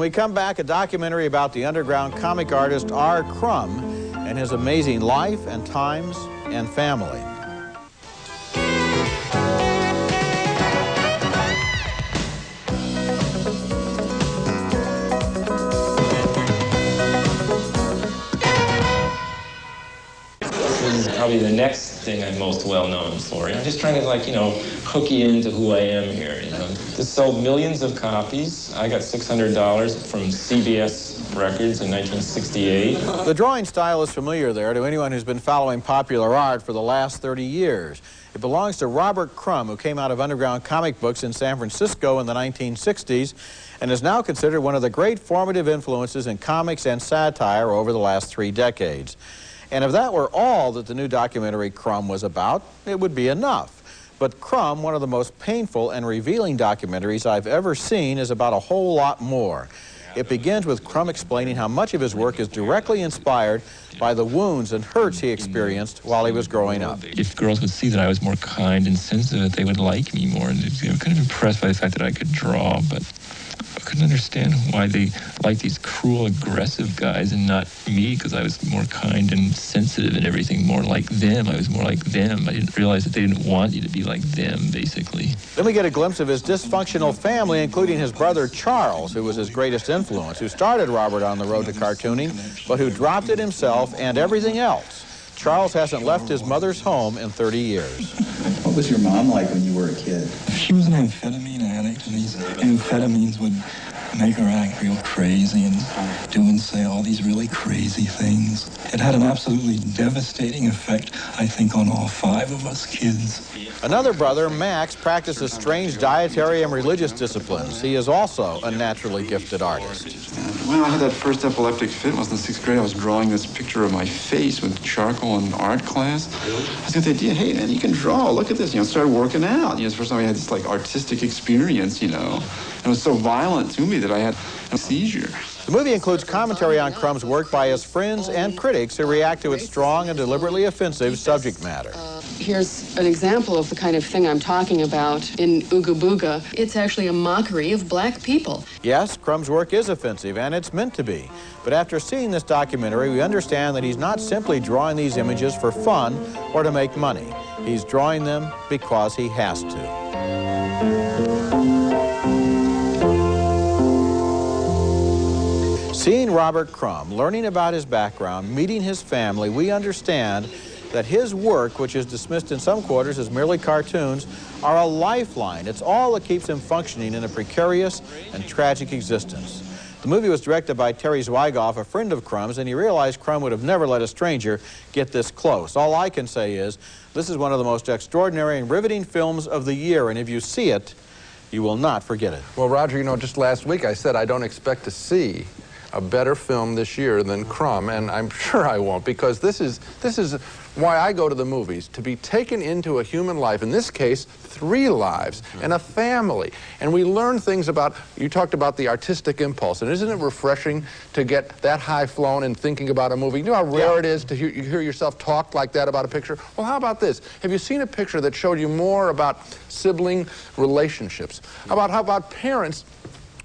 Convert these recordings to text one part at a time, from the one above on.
We come back, a documentary about the underground comic artist R. Crumb and his amazing life and times and family. This is probably the next thing I'm most well known for. I'm just trying to, like, you know, hook you into who I am here, you know. This sold millions of copies. I got $600 from CBS Records in 1968. The drawing style is familiar there to anyone who's been following popular art for the last 30 years. It belongs to Robert Crumb, who came out of underground comic books in San Francisco in the 1960s and is now considered one of the great formative influences in comics and satire over the last 3 decades. And if that were all that the new documentary Crumb was about, it would be enough. But Crumb, one of the most painful and revealing documentaries I've ever seen, is about a whole lot more. It begins with Crumb explaining how much of his work is directly inspired by the wounds and hurts he experienced while he was growing up. If girls would see that I was more kind and sensitive, they would like me more. And they were kind of impressed by the fact that I could draw, but I couldn't understand why they liked these cruel, aggressive guys and not me, because I was more kind and sensitive and everything, more like them. I was more like them. I didn't realize that they didn't want you to be like them, basically. Then we get a glimpse of his dysfunctional family, including his brother Charles, who was his greatest influence, who started Robert on the road to cartooning, but who dropped it himself and everything else. Charles hasn't left his mother's home in 30 years. What was your mom like when you were a kid? She was an amphetamine addict, and these amphetamines would make her act real crazy and do and say all these really crazy things. It had an absolutely devastating effect, I think, on all 5 of us kids. Another brother, Max, practices strange dietary and religious disciplines. He is also a naturally gifted artist. When I had that first epileptic fit, I was in the 6th grade, I was drawing this picture of my face with charcoal in art class. I got the idea, hey man, you can draw, look at this, you know, started working out. You know, it's the first time I had this like artistic experience, you know. And it was so violent to me that I had a seizure. The movie includes commentary on Crumb's work by his friends and critics who react to its strong and deliberately offensive subject matter. Here's an example of the kind of thing I'm talking about in Ooga Booga. It's actually a mockery of black people. Yes, Crumb's work is offensive, and it's meant to be. But after seeing this documentary, we understand that he's not simply drawing these images for fun or to make money. He's drawing them because he has to. Seeing Robert Crumb, learning about his background, meeting his family, we understand that his work, which is dismissed in some quarters as merely cartoons, are a lifeline. It's all that keeps him functioning in a precarious and tragic existence. The movie was directed by Terry Zwigoff, a friend of Crumb's, and he realized Crumb would have never let a stranger get this close. All I can say is, this is one of the most extraordinary and riveting films of the year, and if you see it, you will not forget it. Well, Roger, you know, just last week I said I don't expect to see a better film this year than Crumb, and I'm sure I won't, because this is why I go to the movies, to be taken into a human life, in this case 3 lives and a family, and we learn things about, you talked about the artistic impulse, and isn't it refreshing to get that high flown in thinking about a movie? You know how rare it is to hear yourself talk like that about a picture? Well, how about this? Have you seen a picture that showed you more about sibling relationships, about how about parents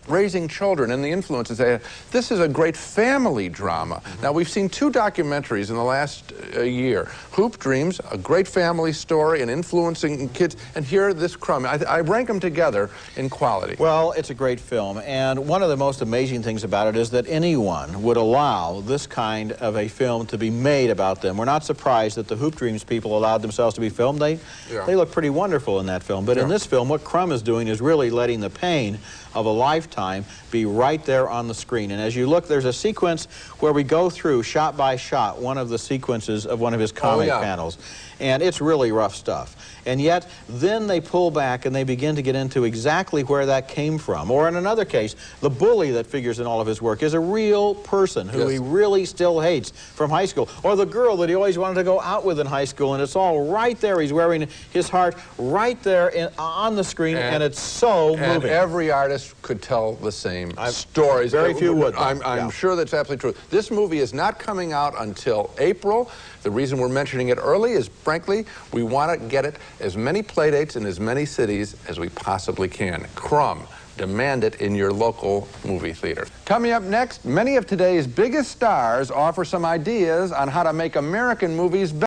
raising children and the influences they have? This is a great family drama. Now, we've seen 2 documentaries in the last year. Hoop Dreams, a great family story and influencing kids, and here this Crumb. I rank them together in quality. Well, it's a great film, and one of the most amazing things about it is that anyone would allow this kind of a film to be made about them. We're not surprised that the Hoop Dreams people allowed themselves to be filmed. They look pretty wonderful in that film, but in this film, what Crumb is doing is really letting the pain of a lifetime be right there on the screen. And as you look, there's a sequence where we go through, shot by shot, one of the sequences of one of his comic panels. And it's really rough stuff. And yet, then they pull back and they begin to get into exactly where that came from. Or in another case, the bully that figures in all of his work is a real person who he really still hates from high school. Or the girl that he always wanted to go out with in high school, and it's all right there. He's wearing his heart right there on the screen, and it's so moving. And every artist could tell the same stories. Very few would. I'm sure that's absolutely true. This movie is not coming out until April. The reason we're mentioning it early is, frankly, we want to get it as many playdates in as many cities as we possibly can. Crumb, Demand it in your local movie theater. Coming up next, many of today's biggest stars offer some ideas on how to make American movies better.